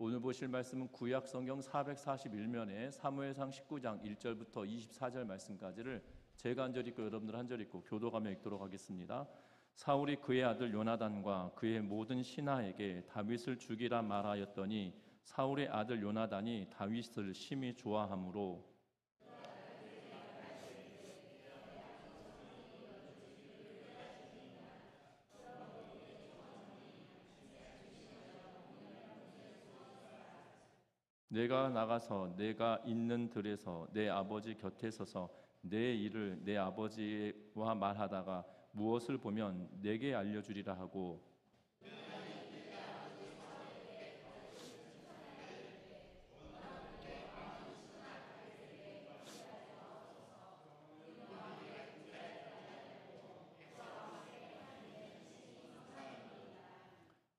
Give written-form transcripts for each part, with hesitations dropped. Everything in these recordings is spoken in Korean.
오늘 보실 말씀은 구약 성경 441면에 사무엘상 19장 1절부터 24절 말씀까지를 제가 한 절 읽고 여러분들 한 절 읽고 교도하며 읽도록 하겠습니다. 사울이 그의 아들 요나단과 그의 모든 신하에게 다윗을 죽이라 말하였더니 사울의 아들 요나단이 다윗을 심히 좋아하므로 내가 나가서 내가 있는 들에서 내 아버지 곁에 서서 내 일을 내 아버지와 말하다가 무엇을 보면 내게 알려주리라 하고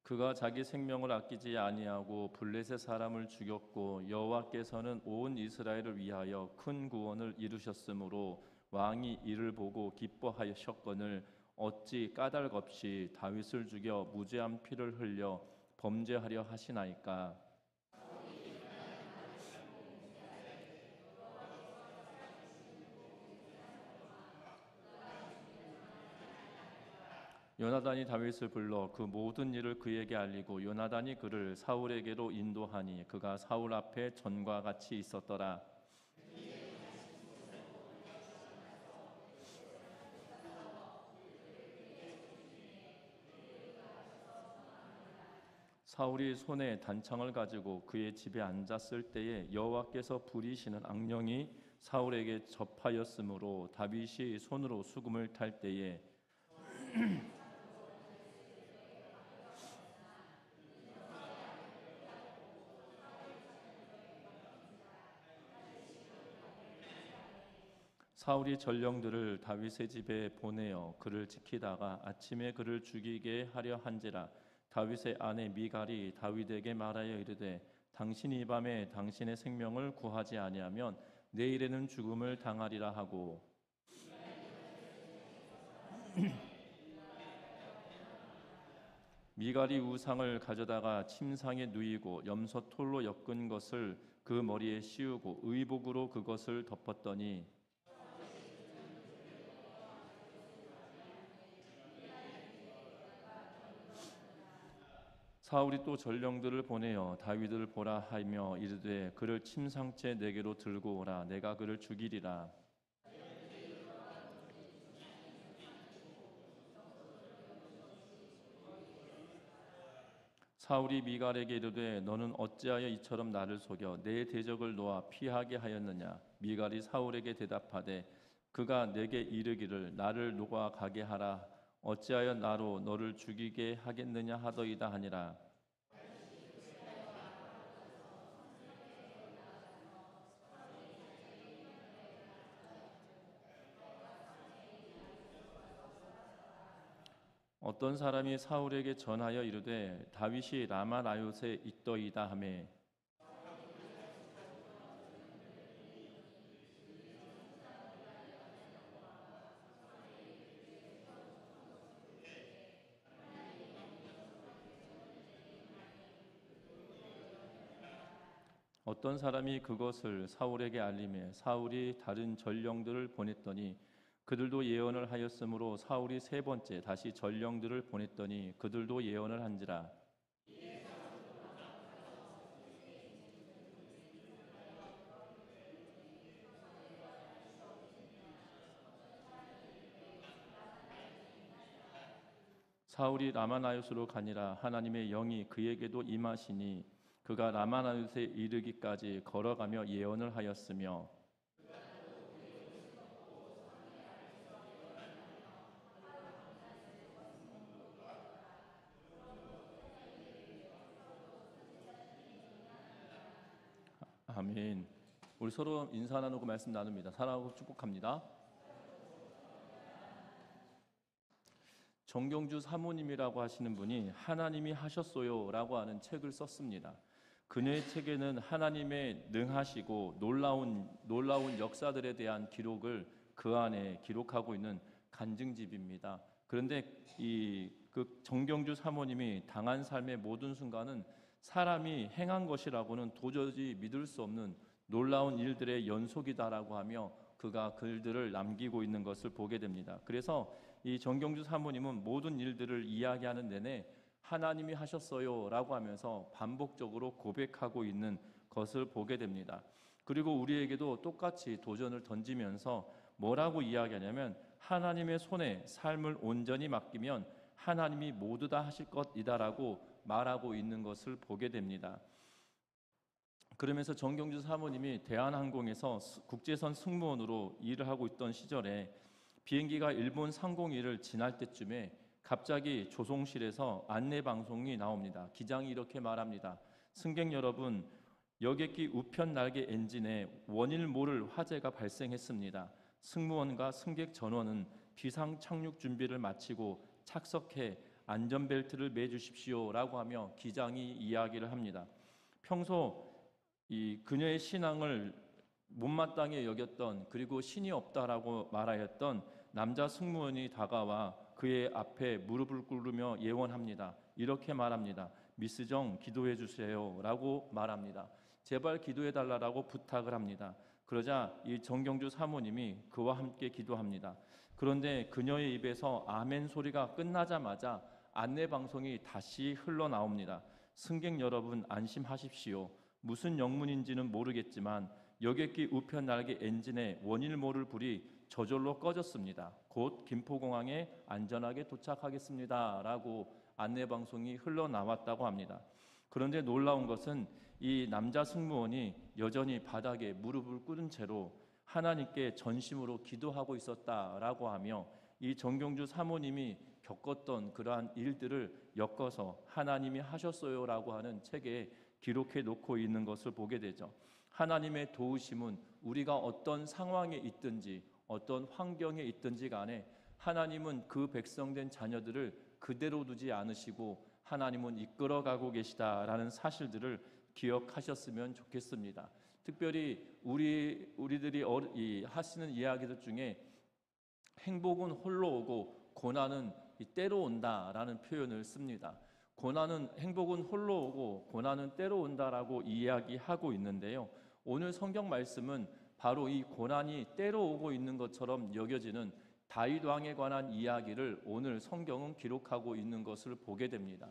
그가 자기 생명을 아끼지 아니하고 블레셋 사람을 죽였고 여호와께서는 온 이스라엘을 위하여 큰 구원을 이루셨으므로 왕이 이를 보고 기뻐하셨거늘 어찌 까닭 없이 다윗을 죽여 무죄한 피를 흘려 범죄하려 하시나이까. 요나단이 다윗을 불러 그 모든 일을 그에게 알리고 요나단이 그를 사울에게로 인도하니 그가 사울 앞에 전과 같이 있었더라. 사울이 손에 단창을 가지고 그의 집에 앉았을 때에 여호와께서 부리시는 악령이 사울에게 접하였으므로 다윗이 손으로 수금을 탈 때에 사울이 전령들을 다윗의 집에 보내어 그를 지키다가 아침에 그를 죽이게 하려 한지라. 다윗의 아내 미갈이 다윗에게 말하여 이르되 당신이 이 밤에 당신의 생명을 구하지 아니하면 내일에는 죽음을 당하리라 하고 미갈이 우상을 가져다가 침상에 누이고 염소 톨로 엮은 것을 그 머리에 씌우고 의복으로 그것을 덮었더니 사울이 또 전령들을 보내어 다윗을 보라 하며 이르되 그를 침상째 내게로 들고 오라. 내가 그를 죽이리라. 사울이 미갈에게 이르되 너는 어찌하여 이처럼 나를 속여 내 대적을 놓아 피하게 하였느냐. 미갈이 사울에게 대답하되 그가 내게 이르기를 나를 놓아 가게 하라. 어찌하여 나로 너를 죽이게 하겠느냐 하더이다 하니라. 어떤 사람이 사울에게 전하여 이르되 다윗이 라마나요에 있더이다 하매 어떤 사람이 그것을 사울에게 알림해 사울이 다른 전령들을 보냈더니 그들도 예언을 하였으므로 사울이 세 번째 다시 전령들을 보냈더니 그들도 예언을 한지라. 사울이 라마나요스로 가니라. 하나님의 영이 그에게도 임하시니 그가 라마나요스에 이르기까지 걸어가며 예언을 하였으며 아멘. 우리 서로 인사 나누고 말씀 나눕니다. 사랑하고 축복합니다. 정경주 사모님이라고 하시는 분이 하나님이 하셨어요 라고 하는 책을 썼습니다. 그녀의 책에는 하나님의 능하시고 놀라운 역사들에 대한 기록을 그 안에 기록하고 있는 간증집입니다. 그런데 그 정경주 사모님이 당한 삶의 모든 순간은 사람이 행한 것이라고는 도저히 믿을 수 없는 놀라운 일들의 연속이다라고 하며 그가 글들을 남기고 있는 것을 보게 됩니다. 그래서 이 정경주 사모님은 모든 일들을 이야기하는 내내 하나님이 하셨어요라고 하면서 반복적으로 고백하고 있는 것을 보게 됩니다. 그리고 우리에게도 똑같이 도전을 던지면서 뭐라고 이야기하냐면 하나님의 손에 삶을 온전히 맡기면 하나님이 모두 다 하실 것이다라고 말하고 있는 것을 보게 됩니다. 그러면서 정경주 사모님이 대한항공에서 국제선 승무원으로 일을 하고 있던 시절에 비행기가 일본 상공위를 지날 때쯤에 갑자기 조종실에서 안내 방송이 나옵니다. 기장이 이렇게 말합니다. 승객 여러분, 여객기 우편 날개 엔진에 원인 모를 화재가 발생했습니다. 승무원과 승객 전원은 비상 착륙 준비를 마치고 착석해 안전벨트를 매주십시오라고 하며 기장이 이야기를 합니다. 평소 이 그녀의 신앙을 못마땅히 여겼던, 그리고 신이 없다라고 말하였던 남자 승무원이 다가와 그의 앞에 무릎을 꿇으며 예원합니다. 이렇게 말합니다. 미스 정 기도해 주세요라고 말합니다. 제발 기도해 달라고 부탁을 합니다. 그러자 이 정경주 사모님이 그와 함께 기도합니다. 그런데 그녀의 입에서 아멘 소리가 끝나자마자 안내 방송이 다시 흘러나옵니다. 승객 여러분 안심하십시오. 무슨 영문인지는 모르겠지만 여객기 우편 날개 엔진의 원인 모를 불이 저절로 꺼졌습니다. 곧 김포공항에 안전하게 도착하겠습니다 라고 안내방송이 흘러나왔다고 합니다. 그런데 놀라운 것은 이 남자 승무원이 여전히 바닥에 무릎을 꿇은 채로 하나님께 전심으로 기도하고 있었다라고 하며 이 정경주 사모님이 겪었던 그러한 일들을 엮어서 하나님이 하셨어요라고 하는 책에 기록해 놓고 있는 것을 보게 되죠. 하나님의 도우심은 우리가 어떤 상황에 있든지 어떤 환경에 있든지 간에 하나님은 그 백성된 자녀들을 그대로 두지 않으시고 하나님은 이끌어가고 계시다라는 사실들을 기억하셨으면 좋겠습니다. 특별히 우리들이 하시는 이야기들 중에 행복은 홀로 오고 고난은 때로 온다라는 표현을 씁니다. 행복은 홀로 오고 고난은 때로 온다라고 이야기하고 있는데요. 오늘 성경 말씀은 바로 이 고난이 때로 오고 있는 것처럼 여겨지는 다윗 왕에 관한 이야기를 오늘 성경은 기록하고 있는 것을 보게 됩니다.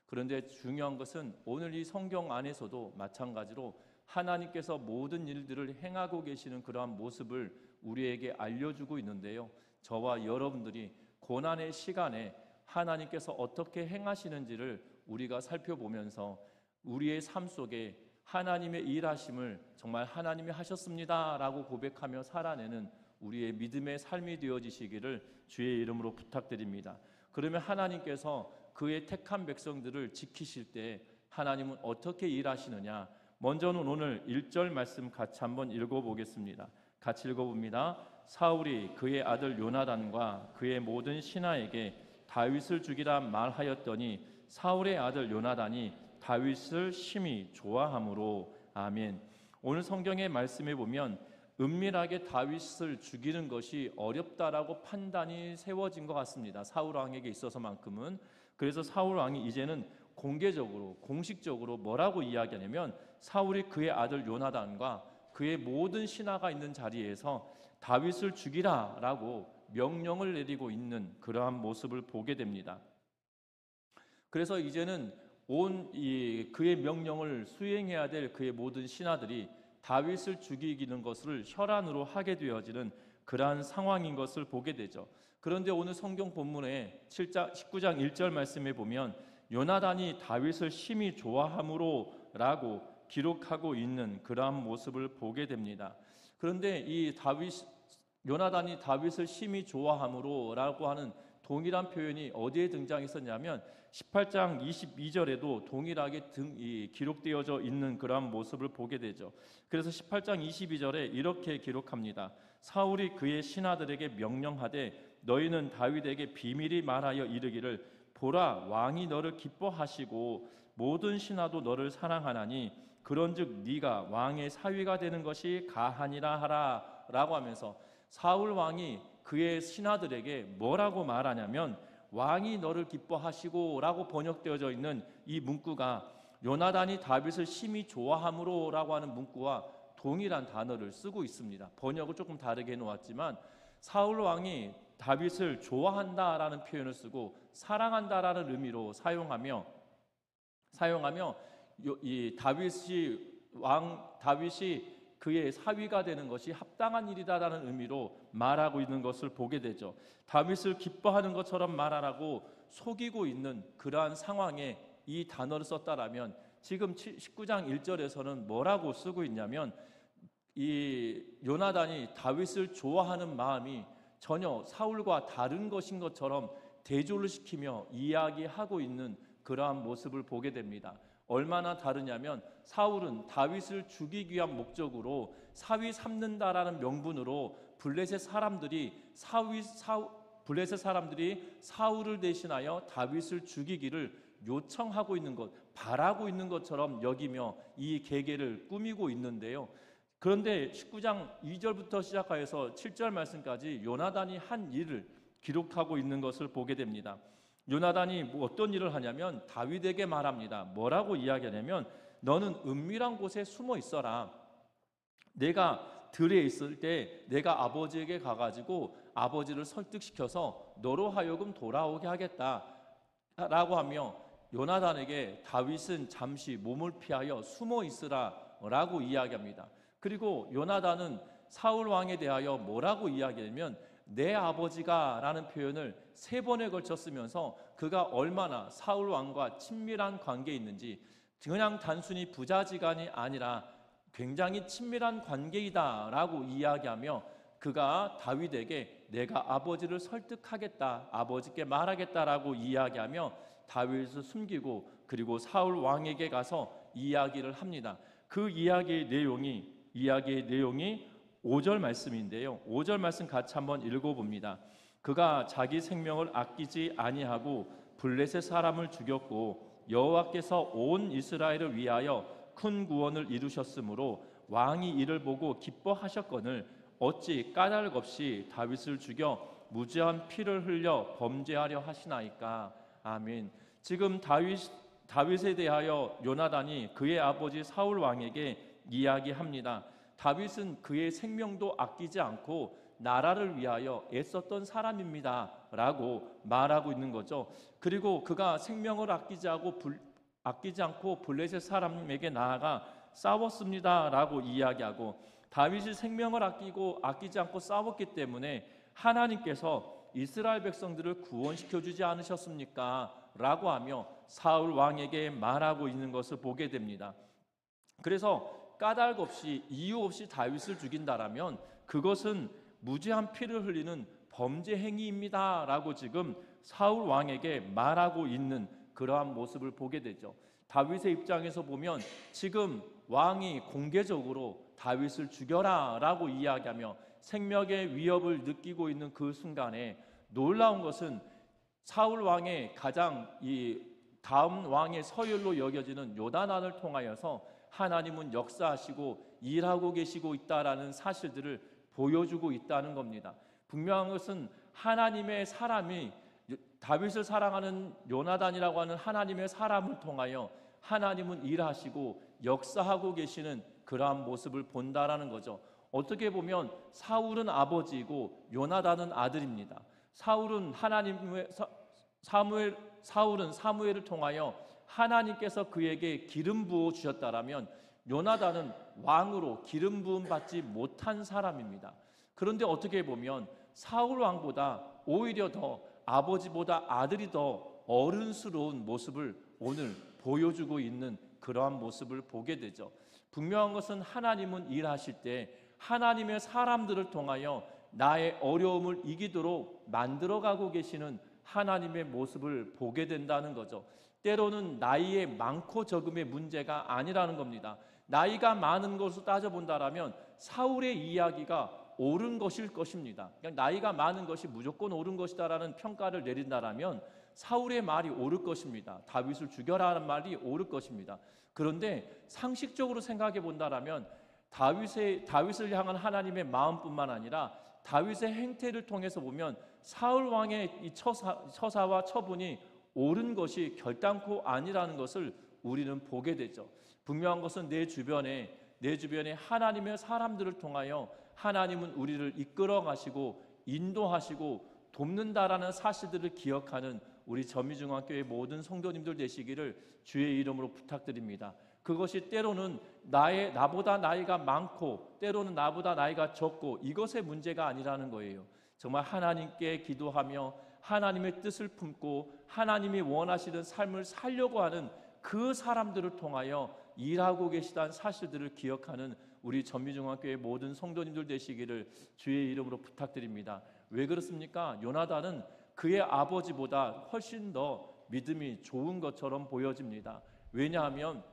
그런데 중요한 것은 오늘 이 성경 안에서도 마찬가지로 하나님께서 모든 일들을 행하고 계시는 그러한 모습을 우리에게 알려주고 있는데요. 저와 여러분들이 고난의 시간에 하나님께서 어떻게 행하시는지를 우리가 살펴보면서 우리의 삶 속에 하나님의 일하심을 정말 하나님이 하셨습니다라고 고백하며 살아내는 우리의 믿음의 삶이 되어지시기를 주의 이름으로 부탁드립니다. 그러면 하나님께서 그의 택한 백성들을 지키실 때 하나님은 어떻게 일하시느냐? 먼저는 오늘 1절 말씀 같이 한번 읽어보겠습니다. 같이 읽어봅니다. 사울이 그의 아들 요나단과 그의 모든 신하에게 다윗을 죽이라 말하였더니 사울의 아들 요나단이 다윗을 심히 좋아하므로. 아멘. 오늘 성경의 말씀에 보면 은밀하게 다윗을 죽이는 것이 어렵다라고 판단이 세워진 것 같습니다. 사울 왕에게 있어서만큼은. 그래서 사울 왕이 이제는 공식적으로 뭐라고 이야기하냐면 사울이 그의 아들 요나단과 그의 모든 신하가 있는 자리에서 다윗을 죽이라라고 명령을 내리고 있는 그러한 모습을 보게 됩니다. 그래서 이제는 그의 명령을 수행해야 될 그의 모든 신하들이 다윗을 죽이는 것을 혈안으로 하게 되어지는 그러한 상황인 것을 보게 되죠. 그런데 오늘 성경 본문에 19장 1절 말씀에 보면 요나단이 다윗을 심히 좋아함으로 라고 기록하고 있는 그러한 모습을 보게 됩니다. 그런데 요나단이 다윗을 심히 좋아함으로 라고 하는 동일한 표현이 어디에 등장했었냐면 18장 22절에도 동일하게 기록되어져 있는 그러한 모습을 보게 되죠. 그래서 18장 22절에 이렇게 기록합니다. 사울이 그의 신하들에게 명령하되 너희는 다윗에게 비밀히 말하여 이르기를 보라 왕이 너를 기뻐하시고 모든 신하도 너를 사랑하나니 그런즉 네가 왕의 사위가 되는 것이 가하니라 하라 라고 하면서 사울 왕이 그의 신하들에게 뭐라고 말하냐면 왕이 너를 기뻐하시고 라고 번역되어져 있는 이 문구가 요나단이 다윗을 심히 좋아함으로라고 하는 문구와 동일한 단어를 쓰고 있습니다. 번역을 조금 다르게 해놓았지만 사울 왕이 다윗을 좋아한다라는 표현을 쓰고 사랑한다라는 의미로 사용하며 이 다윗이 그의 사위가 되는 것이 합당한 일이다라는 의미로 말하고 있는 것을 보게 되죠. 다윗을 기뻐하는 것처럼 말하라고 속이고 있는 그러한 상황에 이 단어를 썼다라면 지금 19장 1절에서는 뭐라고 쓰고 있냐면 이 요나단이 다윗을 좋아하는 마음이 전혀 사울과 다른 것인 것처럼 대조를 시키며 이야기하고 있는 그러한 모습을 보게 됩니다. 얼마나 다르냐면 사울은 다윗을 죽이기 위한 목적으로 사위 삼는다라는 명분으로 블레셋 사람들이 사울을 대신하여 다윗을 죽이기를 요청하고 있는 것, 바라고 있는 것처럼 여기며 이 계계를 꾸미고 있는데요. 그런데 19장 2절부터 시작하여서 7절 말씀까지 요나단이 한 일을 기록하고 있는 것을 보게 됩니다. 요나단이 어떤 일을 하냐면 다윗에게 말합니다. 뭐라고 이야기하냐면 너는 은밀한 곳에 숨어 있어라. 내가 들에 있을 때 내가 아버지에게 가가지고 아버지를 설득시켜서 너로 하여금 돌아오게 하겠다 라고 하며 요나단에게 다윗은 잠시 몸을 피하여 숨어 있으라 라고 이야기합니다. 그리고 요나단은 사울 왕에 대하여 뭐라고 이야기하냐면 내 아버지가 라는 표현을 3번에 걸쳐 쓰면서 그가 얼마나 사울 왕과 친밀한 관계에 있는지, 그냥 단순히 부자지간이 아니라 굉장히 친밀한 관계이다 라고 이야기하며 그가 다윗에게 내가 아버지를 설득하겠다, 아버지께 말하겠다라고 이야기하며 다윗을 숨기고 그리고 사울 왕에게 가서 이야기를 합니다. 그 이야기의 내용이 5절 말씀인데요. 5절 말씀 같이 한번 읽어봅니다. 그가 자기 생명을 아끼지 아니하고 블레셋 사람을 죽였고 여호와께서 온 이스라엘을 위하여 큰 구원을 이루셨으므로 왕이 이를 보고 기뻐하셨거늘 어찌 까닭 없이 다윗을 죽여 무죄한 피를 흘려 범죄하려 하시나이까. 아멘. 지금 다윗에 대하여 요나단이 그의 아버지 사울 왕에게 이야기합니다. 다윗은 그의 생명도 아끼지 않고 나라를 위하여 애썼던 사람입니다 라고 말하고 있는 거죠. 그리고 그가 생명을 아끼지 않고 블레셋 사람에게 나아가 싸웠습니다 라고 이야기하고, 다윗이 생명을 아끼지 않고 싸웠기 때문에 하나님께서 이스라엘 백성들을 구원시켜 주지 않으셨습니까? 라고 하며 사울 왕에게 말하고 있는 것을 보게 됩니다. 그래서 까닭 없이 이유 없이 다윗을 죽인다라면 그것은 무죄한 피를 흘리는 범죄 행위입니다 라고 지금 사울 왕에게 말하고 있는 그러한 모습을 보게 되죠. 다윗의 입장에서 보면 지금 왕이 공개적으로 다윗을 죽여라 라고 이야기하며 생명의 위협을 느끼고 있는 그 순간에 놀라운 것은 사울 왕의 가장 다음 왕의 서열로 여겨지는 요나단을 통하여서 하나님은 역사하시고 일하고 계시고 있다라는 사실들을 보여주고 있다는 겁니다. 분명한 것은 하나님의 사람이 다윗을 사랑하는 요나단이라고 하는 하나님의 사람을 통하여 하나님은 일하시고 역사하고 계시는 그러한 모습을 본다라는 거죠. 어떻게 보면 사울은 아버지이고 요나단은 아들입니다. 사울은 사무엘을 통하여 하나님께서 그에게 기름 부어 주셨다라면 요나단은 왕으로 기름 부음 받지 못한 사람입니다. 그런데 어떻게 보면 사울 왕보다 오히려 더 아버지보다 아들이 더 어른스러운 모습을 오늘 보여주고 있는 그러한 모습을 보게 되죠. 분명한 것은 하나님은 일하실 때 하나님의 사람들을 통하여 나의 어려움을 이기도록 만들어가고 계시는 하나님의 모습을 보게 된다는 거죠. 때로는 나이의 많고 적음의 문제가 아니라는 겁니다. 나이가 많은 것으로 따져본다라면 사울의 이야기가 옳은 것일 것입니다. 그냥 나이가 많은 것이 무조건 옳은 것이다라는 평가를 내린다라면 사울의 말이 옳을 것입니다. 다윗을 죽여라는 말이 옳을 것입니다. 그런데 상식적으로 생각해 본다라면 다윗을 향한 하나님의 마음뿐만 아니라 다윗의 행태를 통해서 보면 사울 왕의 이 처사와 처분이 옳은 것이 결단코 아니라는 것을 우리는 보게 되죠. 분명한 것은 내 주변에 하나님의 사람들을 통하여 하나님은 우리를 이끌어 가시고 인도하시고 돕는다라는 사실들을 기억하는 우리 전미중앙교회 모든 성도님들 되시기를 주의 이름으로 부탁드립니다. 그것이 때로는 나보다 나이가 많고 때로는 나보다 나이가 적고 이것의 문제가 아니라는 거예요. 정말 하나님께 기도하며 하나님의 뜻을 품고 하나님이 원하시는 삶을 살려고 하는 그 사람들을 통하여 일하고 계시다는 사실들을 기억하는 우리 전미중앙교회 모든 성도님들 되시기를 주의 이름으로 부탁드립니다. 왜 그렇습니까? 요나단은 그의 아버지보다 훨씬 더 믿음이 좋은 것처럼 보여집니다. 왜냐하면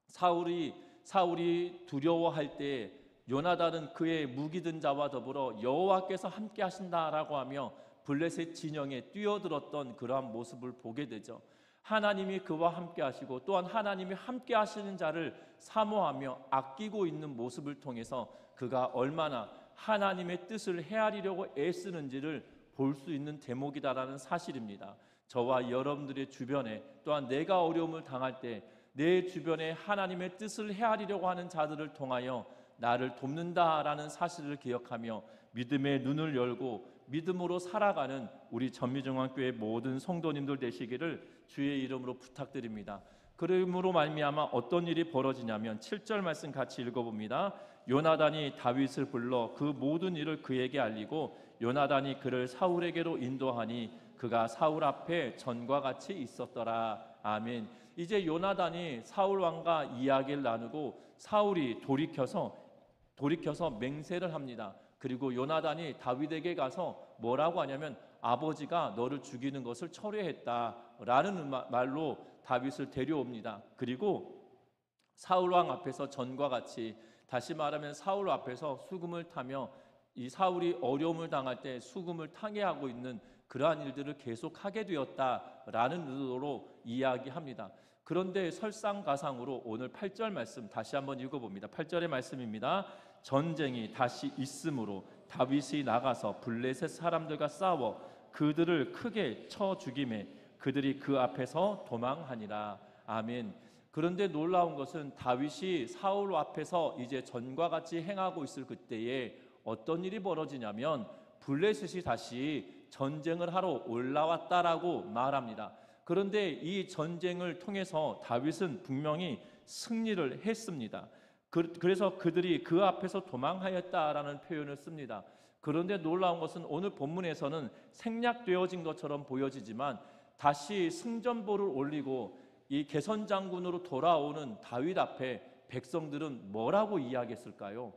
사울이 두려워할 때 요나단은 그의 무기 든 자와 더불어 여호와께서 함께 하신다라고 하며 블레셋 진영에 뛰어들었던 그러한 모습을 보게 되죠. 하나님이 그와 함께 하시고 또한 하나님이 함께 하시는 자를 사모하며 아끼고 있는 모습을 통해서 그가 얼마나 하나님의 뜻을 헤아리려고 애쓰는지를 볼 수 있는 대목이다라는 사실입니다. 저와 여러분들의 주변에 또한 내가 어려움을 당할 때 내 주변에 하나님의 뜻을 헤아리려고 하는 자들을 통하여 나를 돕는다라는 사실을 기억하며 믿음의 눈을 열고 믿음으로 살아가는 우리 전미중앙교회 모든 성도님들 되시기를 주의 이름으로 부탁드립니다. 그러므로 말미암아 어떤 일이 벌어지냐면 7절 말씀 같이 읽어봅니다. 요나단이 다윗을 불러 그 모든 일을 그에게 알리고 요나단이 그를 사울에게로 인도하니 그가 사울 앞에 전과 같이 있었더라. 아멘. 이제 요나단이 사울 왕과 이야기를 나누고 사울이 돌이켜서 맹세를 합니다. 그리고 요나단이 다윗에게 가서 뭐라고 하냐면 아버지가 너를 죽이는 것을 철회했다라는 말로 다윗을 데려옵니다. 그리고 사울 왕 앞에서 전과 같이, 다시 말하면 사울 앞에서 수금을 타며 이 사울이 어려움을 당할 때 수금을 타게 하고 있는 그러한 일들을 계속하게 되었다라는 의도로 이야기합니다. 그런데 설상가상으로 오늘 8절 말씀 다시 한번 읽어봅니다. 8절의 말씀입니다. 전쟁이 다시 있으므로 다윗이 나가서 블레셋 사람들과 싸워 그들을 크게 쳐 죽이매 그들이 그 앞에서 도망하니라. 아멘. 그런데 놀라운 것은 다윗이 사울 앞에서 이제 전과 같이 행하고 있을 그때에 어떤 일이 벌어지냐면 블레셋이 다시 전쟁을 하러 올라왔다라고 말합니다. 그런데 이 전쟁을 통해서 다윗은 분명히 승리를 했습니다. 그래서 그들이 그 앞에서 도망하였다라는 표현을 씁니다. 그런데 놀라운 것은 오늘 본문에서는 생략되어진 것처럼 보여지지만 다시 승전보를 올리고 이 개선장군으로 돌아오는 다윗 앞에 백성들은 뭐라고 이야기했을까요?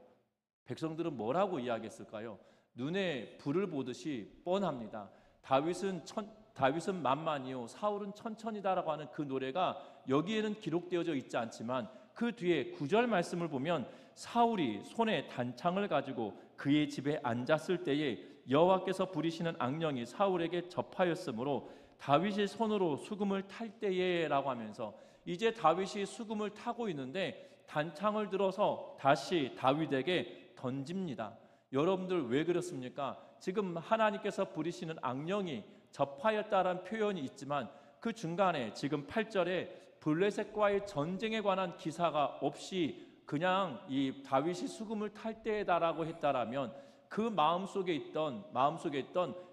백성들은 뭐라고 이야기했을까요? 눈에 불을 보듯이 뻔합니다. 다윗은 만만이요 사울은 천천히다라고 하는 그 노래가 여기에는 기록되어져 있지 않지만 그 뒤에 9절 말씀을 보면 사울이 손에 단창을 가지고 그의 집에 앉았을 때에 여호와께서 부리시는 악령이 사울에게 접하였으므로 다윗이 손으로 수금을 탈 때에 라고 하면서 이제 다윗이 수금을 타고 있는데 단창을 들어서 다시 다윗에게 던집니다. 여러분들 왜 그렇습니까? 지금 하나님께서 부리시는 악령이 접하였다라는 표현이 있지만 그 중간에 지금 8절에 블레셋과의 전쟁에 관한 기사가 없이 그냥 이 다윗이 수금을 탈 때다라고 했다라면 그 마음속에 있던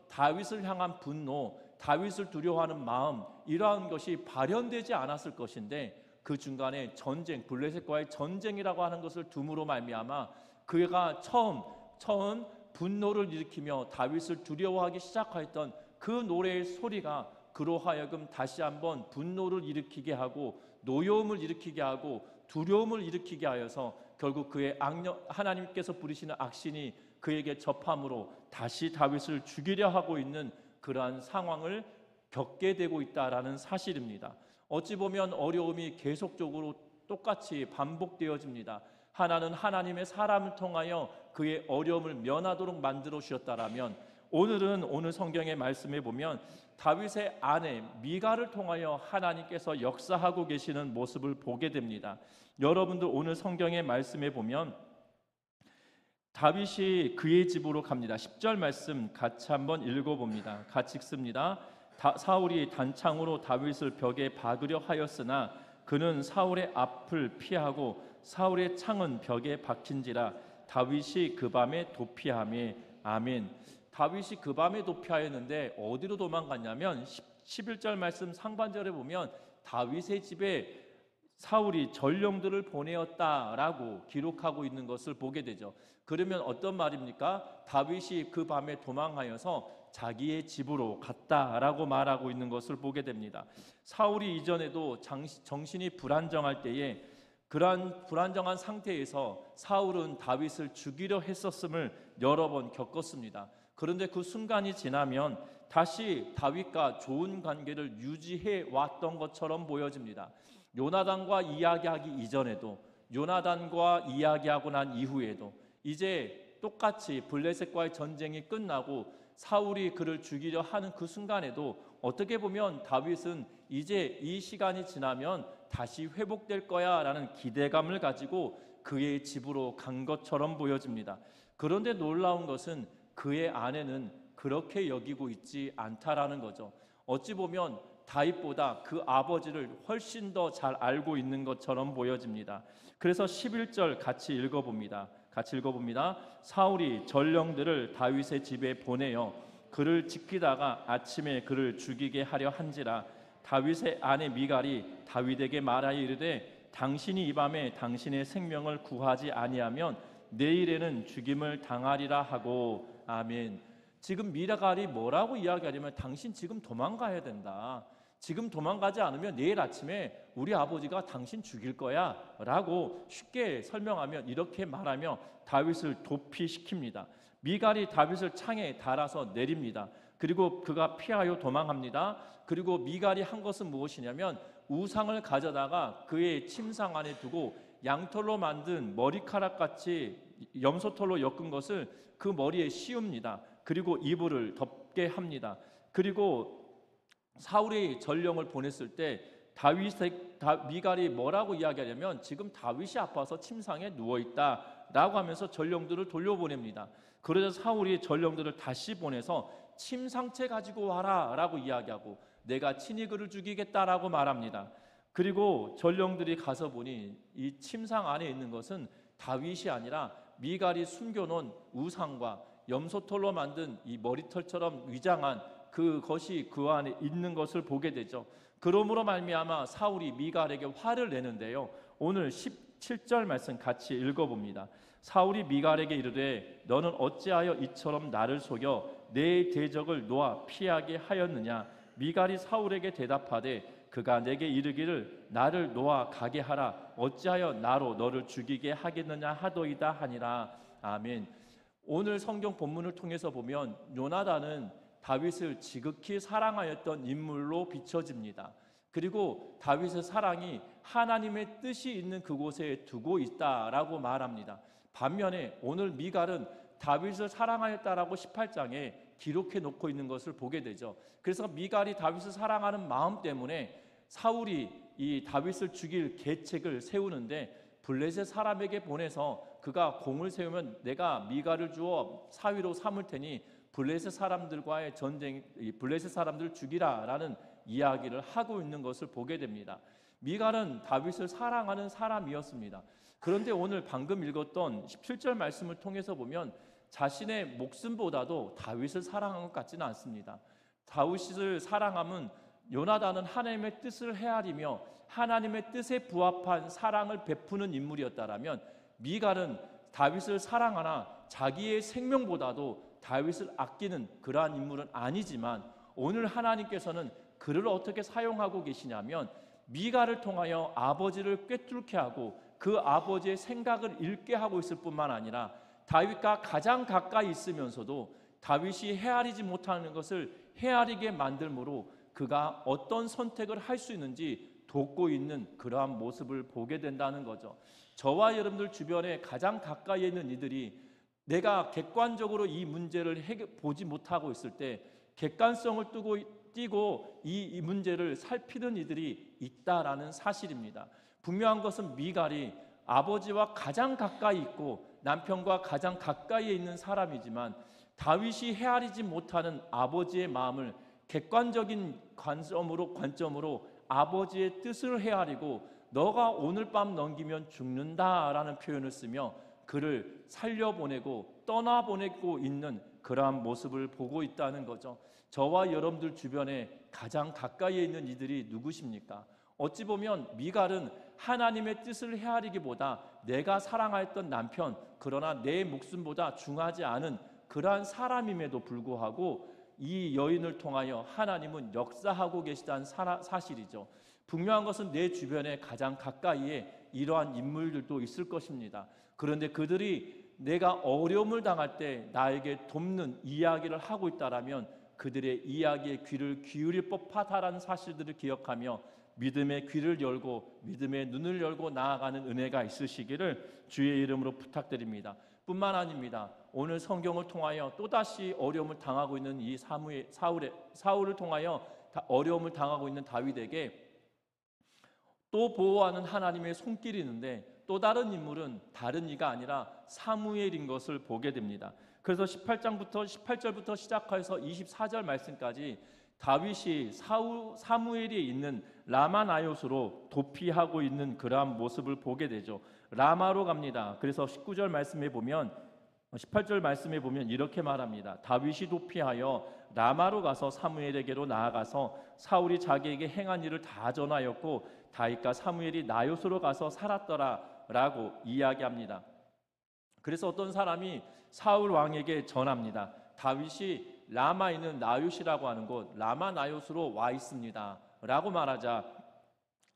다윗을 향한 분노, 다윗을 두려워하는 마음, 이러한 것이 발현되지 않았을 것인데 그 중간에 전쟁, 블레셋과의 전쟁이라고 하는 것을 둠으로 말미암아 그가 처음 분노를 일으키며 다윗을 두려워하기 시작하였던 그 노래의 소리가 그로 하여금 다시 한번 분노를 일으키게 하고 노여움을 일으키게 하고 두려움을 일으키게 하여서 결국 그의 하나님께서 부리시는 악신이 그에게 접함으로 다시 다윗을 죽이려 하고 있는 그러한 상황을 겪게 되고 있다라는 사실입니다. 어찌 보면 어려움이 계속적으로 똑같이 반복되어집니다. 하나는 하나님의 사람을 통하여 그의 어려움을 면하도록 만들어 주셨다라면 오늘 성경의 말씀에 보면 다윗의 아내 미갈을 통하여 하나님께서 역사하고 계시는 모습을 보게 됩니다. 여러분들 오늘 성경의 말씀에 보면 다윗이 그의 집으로 갑니다. 10절 말씀 같이 한번 읽어봅니다. 같이 읽습니다. 사울이 단창으로 다윗을 벽에 박으려 하였으나 그는 사울의 앞을 피하고 사울의 창은 벽에 박힌지라 다윗이 그 밤에 도피하매. 아멘. 다윗이 그 밤에 도피하였는데 어디로 도망갔냐면 11절 말씀 상반절에 보면 다윗의 집에 사울이 전령들을 보내었다라고 기록하고 있는 것을 보게 되죠. 그러면 어떤 말입니까? 다윗이 그 밤에 도망하여서 자기의 집으로 갔다라고 말하고 있는 것을 보게 됩니다. 사울이 이전에도 정신이 불안정할 때에 그러한 불안정한 상태에서 사울은 다윗을 죽이려 했었음을 여러 번 겪었습니다. 그런데 그 순간이 지나면 다시 다윗과 좋은 관계를 유지해 왔던 것처럼 보여집니다. 요나단과 이야기하기 이전에도, 요나단과 이야기하고 난 이후에도, 이제 똑같이 블레셋과의 전쟁이 끝나고 사울이 그를 죽이려 하는 그 순간에도 어떻게 보면 다윗은 이제 이 시간이 지나면 다시 회복될 거야 라는 기대감을 가지고 그의 집으로 간 것처럼 보여집니다. 그런데 놀라운 것은 그의 아내는 그렇게 여기고 있지 않다라는 거죠. 어찌 보면 다윗보다 그 아버지를 훨씬 더 잘 알고 있는 것처럼 보여집니다. 그래서 11절 같이 읽어봅니다. 사울이 전령들을 다윗의 집에 보내어 그를 지키다가 아침에 그를 죽이게 하려 한지라 다윗의 아내 미갈이 다윗에게 말하여 이르되 당신이 이 밤에 당신의 생명을 구하지 아니하면 내일에는 죽임을 당하리라 하고. 아멘. 지금 미갈이 뭐라고 이야기하냐면 당신 지금 도망가야 된다. 지금 도망가지 않으면 내일 아침에 우리 아버지가 당신 죽일 거야 라고 쉽게 설명하면, 이렇게 말하며 다윗을 도피시킵니다. 미갈이 다윗을 창에 달아서 내립니다. 그리고 그가 피하여 도망합니다. 그리고 미갈이 한 것은 무엇이냐면 우상을 가져다가 그의 침상 안에 두고 양털로 만든 머리카락같이 염소털로 엮은 것을 그 머리에 씌웁니다. 그리고 이불을 덮게 합니다. 그리고 사울이 전령을 보냈을 때 미갈이 뭐라고 이야기하냐면 지금 다윗이 아파서 침상에 누워있다라고 하면서 전령들을 돌려보냅니다. 그러자 사울이 전령들을 다시 보내서 침상채 가지고 와라 라고 이야기하고 내가 친히 그를 죽이겠다라고 말합니다. 그리고 전령들이 가서 보니 이 침상 안에 있는 것은 다윗이 아니라 미갈이 숨겨놓은 우상과 염소털로 만든 이 머리털처럼 위장한 그것이 그 안에 있는 것을 보게 되죠. 그러므로 말미암아 사울이 미갈에게 화를 내는데요. 오늘 17절 말씀 같이 읽어봅니다. 사울이 미갈에게 이르되 너는 어찌하여 이처럼 나를 속여 내 대적을 놓아 피하게 하였느냐. 미갈이 사울에게 대답하되 그가 내게 이르기를 나를 놓아 가게 하라. 어찌하여 나로 너를 죽이게 하겠느냐 하도이다 하니라. 아멘. 오늘 성경 본문을 통해서 보면 요나단은 다윗을 지극히 사랑하였던 인물로 비춰집니다. 그리고 다윗의 사랑이 하나님의 뜻이 있는 그곳에 두고 있다라고 말합니다. 반면에 오늘 미갈은 다윗을 사랑하였다라고 18장에 기록해 놓고 있는 것을 보게 되죠. 그래서 미갈이 다윗을 사랑하는 마음 때문에 사울이 이 다윗을 죽일 계책을 세우는데 블레셋 사람에게 보내서 그가 공을 세우면 내가 미갈을 주어 사위로 삼을 테니 블레셋 사람들과의 전쟁, 블레셋 사람들을 죽이라라는 이야기를 하고 있는 것을 보게 됩니다. 미갈은 다윗을 사랑하는 사람이었습니다. 그런데 오늘 방금 읽었던 17절 말씀을 통해서 보면 자신의 목숨보다도 다윗을 사랑한 것 같지는 않습니다. 다윗을 사랑함은 요나단은 하나님의 뜻을 헤아리며 하나님의 뜻에 부합한 사랑을 베푸는 인물이었다라면 미갈은 다윗을 사랑하나 자기의 생명보다도 다윗을 아끼는 그러한 인물은 아니지만 오늘 하나님께서는 그를 어떻게 사용하고 계시냐면 미갈을 통하여 아버지를 꿰뚫게 하고 그 아버지의 생각을 읽게 하고 있을 뿐만 아니라 다윗과 가장 가까이 있으면서도 다윗이 헤아리지 못하는 것을 헤아리게 만들므로 그가 어떤 선택을 할 수 있는지 돕고 있는 그러한 모습을 보게 된다는 거죠. 저와 여러분들 주변에 가장 가까이 있는 이들이 내가 객관적으로 이 문제를 보지 못하고 있을 때 객관성을 띄고 이 문제를 살피는 이들이 있다라는 사실입니다. 분명한 것은 미갈이 아버지와 가장 가까이 있고 남편과 가장 가까이에 있는 사람이지만 다윗이 헤아리지 못하는 아버지의 마음을 객관적인 관점으로 아버지의 뜻을 헤아리고 너가 오늘 밤 넘기면 죽는다라는 표현을 쓰며 그를 살려보내고 떠나보내고 있는 그러한 모습을 보고 있다는 거죠. 저와 여러분들 주변에 가장 가까이에 있는 이들이 누구십니까? 어찌 보면 미갈은 하나님의 뜻을 헤아리기보다 내가 사랑했던 남편, 그러나 내 목숨보다 중하지 않은 그러한 사람임에도 불구하고 이 여인을 통하여 하나님은 역사하고 계시다는 사실이죠. 분명한 것은 내 주변에 가장 가까이에 이러한 인물들도 있을 것입니다. 그런데 그들이 내가 어려움을 당할 때 나에게 돕는 이야기를 하고 있다라면 그들의 이야기에 귀를 기울일 법하다라는 사실들을 기억하며 믿음의 귀를 열고 믿음의 눈을 열고 나아가는 은혜가 있으시기를 주의 이름으로 부탁드립니다. 뿐만 아닙니다. 오늘 성경을 통하여 또다시 어려움을 당하고 있는 이 사울을 통하여 어려움을 당하고 있는 다윗에게 또 보호하는 하나님의 손길이 있는데 또 다른 인물은 다른 이가 아니라 사무엘인 것을 보게 됩니다. 그래서 18절부터 시작해서 24절 말씀까지 다윗이 사무엘이 있는 라마나요스로 도피하고 있는 그러한 모습을 보게 되죠. 라마로 갑니다. 그래서 18절 말씀에 보면 이렇게 말합니다. 다윗이 도피하여 라마로 가서 사무엘에게로 나아가서 사울이 자기에게 행한 일을 다 전하였고 다윗과 사무엘이 나요스로 가서 살았더라라고 이야기합니다. 그래서 어떤 사람이 사울 왕에게 전합니다. 다윗이 라마에 있는 나요시라고 하는 곳 라마 나요스로 와 있습니다 라고 말하자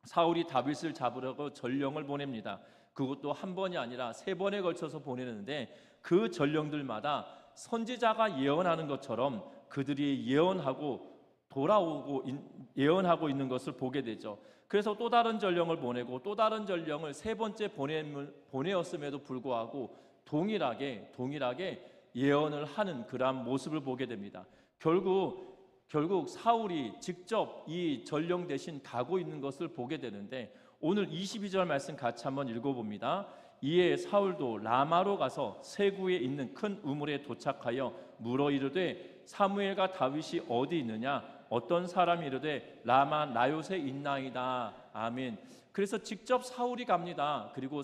사울이 다윗을 잡으려고 전령을 보냅니다. 그것도 한 번이 아니라 3번에 걸쳐서 보내는데 그 전령들마다 선지자가 예언하는 것처럼 그들이 예언하고 있는 것을 보게 되죠. 그래서 또 다른 전령을 보내고 또 다른 전령을 3번째 보내었음에도 불구하고 동일하게 예언을 하는 그러한 모습을 보게 됩니다. 결국 사울이 직접 이 전령 대신 가고 있는 것을 보게 되는데 오늘 22절 말씀 같이 한번 읽어봅니다. 이에 사울도 라마로 가서 세구에 있는 큰 우물에 도착하여 물어 이르되 사무엘과 다윗이 어디 있느냐? 어떤 사람이 이르되 라마 나요스에 있나이다. 아멘. 그래서 직접 사울이 갑니다. 그리고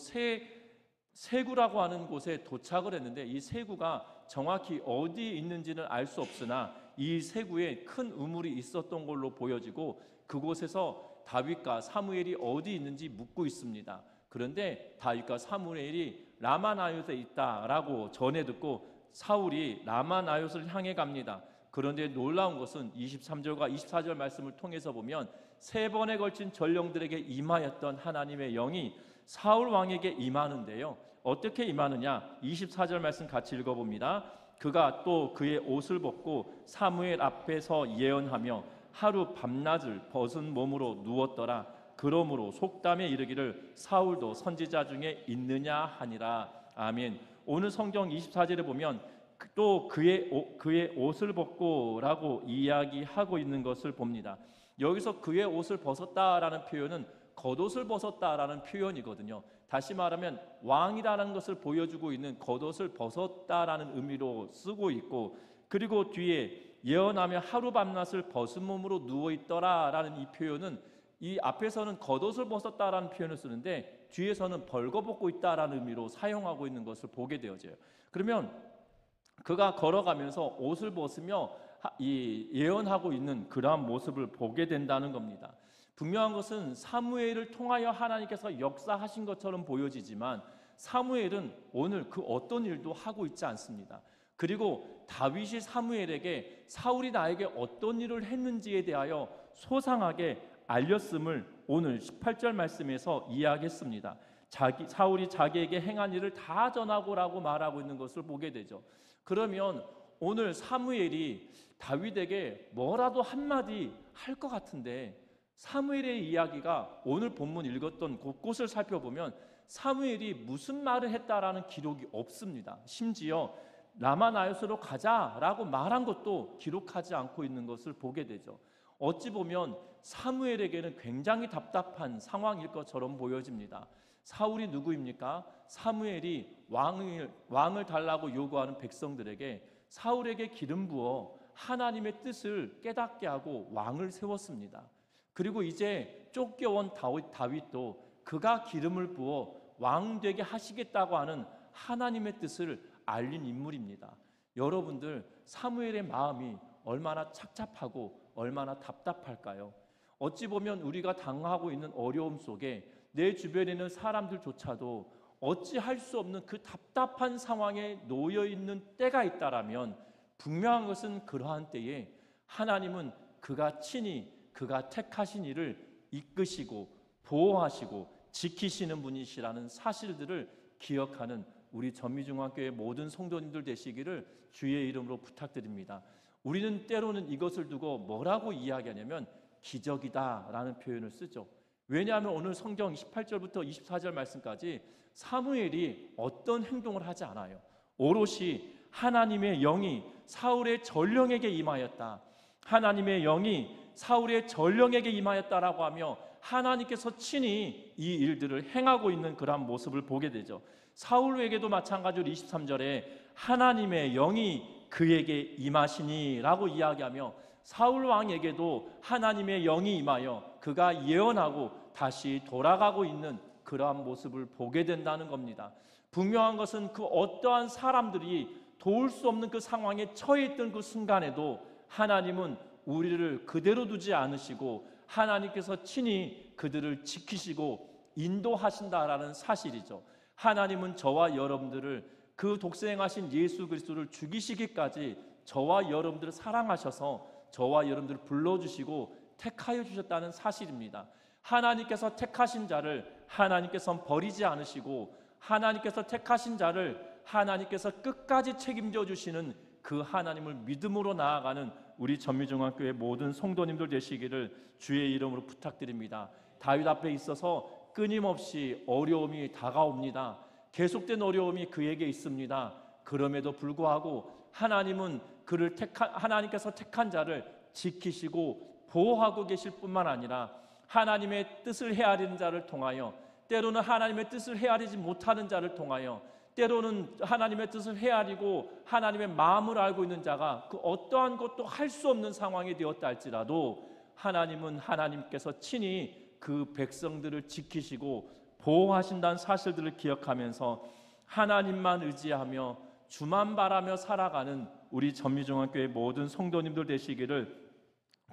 세구라고 하는 곳에 도착을 했는데 이 세구가 정확히 어디에 있는지는 알 수 없으나 이 세구에 큰 우물이 있었던 걸로 보여지고 그곳에서 다윗과 사무엘이 어디 있는지 묻고 있습니다. 그런데 다윗과 사무엘이 라마나요스에 있다라고 전해 듣고 사울이 라마나요스를 향해 갑니다. 그런데 놀라운 것은 23절과 24절 말씀을 통해서 보면 3번에 걸친 전령들에게 임하였던 하나님의 영이 사울 왕에게 임하는데요. 어떻게 임하느냐? 24절 말씀 같이 읽어봅니다. 그가 또 그의 옷을 벗고 사무엘 앞에서 예언하며 하루 밤낮을 벗은 몸으로 누웠더라. 그러므로 속담에 이르기를 사울도 선지자 중에 있느냐 하니라. 아멘. 오늘 성경 24절에 보면 또 그의 옷을 벗고라고 이야기하고 있는 것을 봅니다. 여기서 그의 옷을 벗었다라는 표현은 겉옷을 벗었다라는 표현이거든요. 다시 말하면 왕이라는 것을 보여주고 있는 겉옷을 벗었다라는 의미로 쓰고 있고 그리고 뒤에 예언하며 하루 밤낮을 벗은 몸으로 누워있더라라는 이 표현은 이 앞에서는 겉옷을 벗었다라는 표현을 쓰는데 뒤에서는 벌거벗고 있다라는 의미로 사용하고 있는 것을 보게 되어져요. 그러면 그가 걸어가면서 옷을 벗으며 예언하고 있는 그러한 모습을 보게 된다는 겁니다. 분명한 것은 사무엘을 통하여 하나님께서 역사하신 것처럼 보여지지만 사무엘은 오늘 그 어떤 일도 하고 있지 않습니다. 그리고 다윗이 사무엘에게 사울이 나에게 어떤 일을 했는지에 대하여 소상하게 알렸음을 오늘 18절 말씀에서 이야기했습니다. 사울이 자기에게 행한 일을 다 전하고라고 말하고 있는 것을 보게 되죠. 그러면 오늘 사무엘이 다윗에게 뭐라도 한마디 할 것 같은데 사무엘의 이야기가 오늘 본문 읽었던 곳곳을 살펴보면 사무엘이 무슨 말을 했다라는 기록이 없습니다. 심지어 라마나요스로 가자라고 말한 것도 기록하지 않고 있는 것을 보게 되죠. 어찌 보면 사무엘에게는 굉장히 답답한 상황일 것처럼 보여집니다. 사울이 누구입니까? 사무엘이 왕을 달라고 요구하는 백성들에게 사울에게 기름 부어 하나님의 뜻을 깨닫게 하고 왕을 세웠습니다. 그리고 이제 쫓겨온 다윗도 그가 기름을 부어 왕 되게 하시겠다고 하는 하나님의 뜻을 알린 인물입니다. 여러분들, 사무엘의 마음이 얼마나 착잡하고 얼마나 답답할까요? 어찌 보면 우리가 당하고 있는 어려움 속에 내 주변에 있는 사람들조차도 어찌할 수 없는 그 답답한 상황에 놓여 있는 때가 있다라면 분명한 것은 그러한 때에 하나님은 그가 친히 그가 택하신 일을 이끄시고 보호하시고 지키시는 분이시라는 사실들을 기억하는 우리 전미중앙교회 모든 성도님들 되시기를 주의 이름으로 부탁드립니다. 우리는 때로는 이것을 두고 뭐라고 이야기하냐면 기적이다라는 표현을 쓰죠. 왜냐하면 오늘 성경 18절부터 24절 말씀까지 사무엘이 어떤 행동을 하지 않아요. 오롯이 하나님의 영이 사울의 전령에게 임하였다, 하나님의 영이 사울의 전령에게 임하였다라고 하며 하나님께서 친히 이 일들을 행하고 있는 그러한 모습을 보게 되죠. 사울에게도 마찬가지로 23절에 하나님의 영이 그에게 임하시니 라고 이야기하며 사울 왕에게도 하나님의 영이 임하여 그가 예언하고 다시 돌아가고 있는 그러한 모습을 보게 된다는 겁니다. 분명한 것은 그 어떠한 사람들이 도울 수 없는 그 상황에 처해 있던 그 순간에도 하나님은 우리를 그대로 두지 않으시고 하나님께서 친히 그들을 지키시고 인도하신다라는 사실이죠. 하나님은 저와 여러분들을 그 독생하신 예수 그리스도를 죽이시기까지 저와 여러분들을 사랑하셔서 저와 여러분들을 불러주시고 택하여 주셨다는 사실입니다. 하나님께서 택하신 자를 하나님께서 버리지 않으시고 하나님께서 택하신 자를 하나님께서 끝까지 책임져 주시는 그 하나님을 믿음으로 나아가는 우리 전미중앙교회 모든 성도님들 되시기를 주의 이름으로 부탁드립니다. 다윗 앞에 있어서 끊임없이 어려움이 다가옵니다. 계속된 어려움이 그에게 있습니다. 그럼에도 불구하고 하나님은 하나님께서 택한 자를 지키시고 보호하고 계실 뿐만 아니라 하나님의 뜻을 헤아리는 자를 통하여, 때로는 하나님의 뜻을 헤아리지 못하는 자를 통하여, 때로는 하나님의 뜻을 헤아리고 하나님의 마음을 알고 있는 자가 그 어떠한 것도 할 수 없는 상황이 되었다 할지라도 하나님은 하나님께서 친히 그 백성들을 지키시고 보호하신다는 사실들을 기억하면서 하나님만 의지하며 주만 바라며 살아가는 우리 전미중앙교회 모든 성도님들 되시기를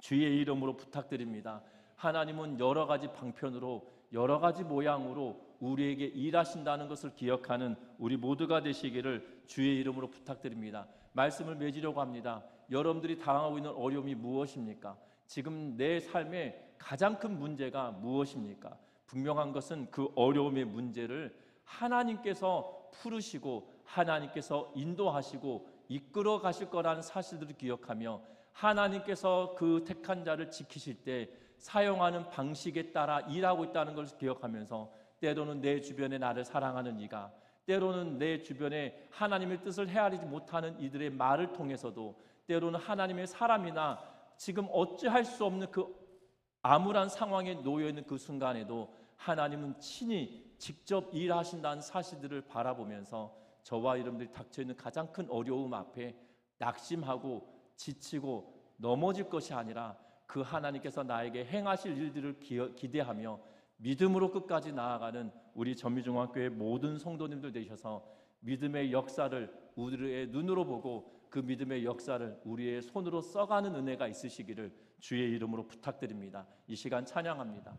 주의 이름으로 부탁드립니다. 하나님은 여러 가지 방편으로 여러 가지 모양으로 우리에게 일하신다는 것을 기억하는 우리 모두가 되시기를 주의 이름으로 부탁드립니다. 말씀을 맺으려고 합니다. 여러분들이 당하고 있는 어려움이 무엇입니까? 지금 내 삶의 가장 큰 문제가 무엇입니까? 분명한 것은 그 어려움의 문제를 하나님께서 풀으시고 하나님께서 인도하시고 이끌어 가실 거라는 사실들을 기억하며 하나님께서 그 택한 자를 지키실 때 사용하는 방식에 따라 일하고 있다는 것을 기억하면서 때로는 내 주변에 나를 사랑하는 이가, 때로는 내 주변에 하나님의 뜻을 헤아리지 못하는 이들의 말을 통해서도, 때로는 하나님의 사람이나 지금 어찌할 수 없는 그 암울한 상황에 놓여있는 그 순간에도 하나님은 친히 직접 일하신다는 사실들을 바라보면서 저와 여러분들이 닥쳐있는 가장 큰 어려움 앞에 낙심하고 지치고 넘어질 것이 아니라 그 하나님께서 나에게 행하실 일들을 기대하며 믿음으로 끝까지 나아가는 우리 전미중앙교회 모든 성도님들 되셔서 믿음의 역사를 우리의 눈으로 보고 그 믿음의 역사를 우리의 손으로 써가는 은혜가 있으시기를 주의 이름으로 부탁드립니다. 이 시간 찬양합니다.